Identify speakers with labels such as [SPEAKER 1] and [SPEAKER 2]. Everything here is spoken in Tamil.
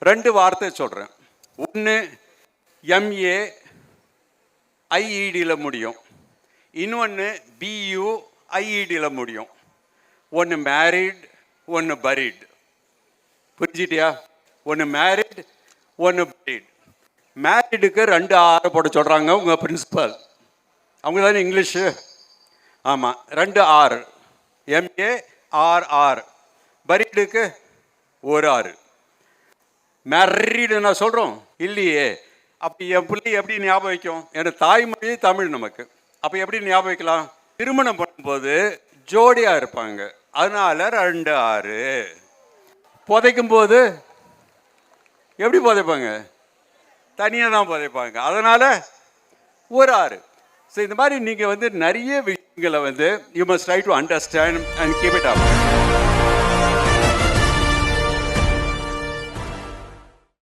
[SPEAKER 1] 2 வார்த்தை சொல்கிறேன். ஒன்று MA IEDயில் முடியும், இன்னொன்று BU IEDயில் முடியும். ஒன்று மேரிட், ஒன்று பரீட். புரிஞ்சிட்டியா? ஒன்று மேரிட், ஒன்று பரீட். மேரிடுக்கு 2 R போட சொல்கிறாங்க உங்கள் பிரின்சிபல். அவங்க தானே இங்கிலீஷு? ஆமாம், 2 R. MA RR. பரீடுக்கு 1 R. Married நான் சொல்கிறோம் இல்லையே. அப்போ என் பிள்ளை எப்படி ஞாபகம் வைக்கும்? எனக்கு தாய்மொழி தமிழ் நமக்கு. அப்போ எப்படி ஞாபகம் வைக்கலாம்? திருமணம் பண்ணும்போது ஜோடியாக இருப்பாங்க, அதனால 2 R. புதைக்கும் போது எப்படி புதைப்பாங்க? தனியாக தான் புதைப்பாங்க, அதனால் 1 R. ஸோ இந்த மாதிரி நீங்கள் நிறைய விஷயங்களை you must try to understand and keep it up.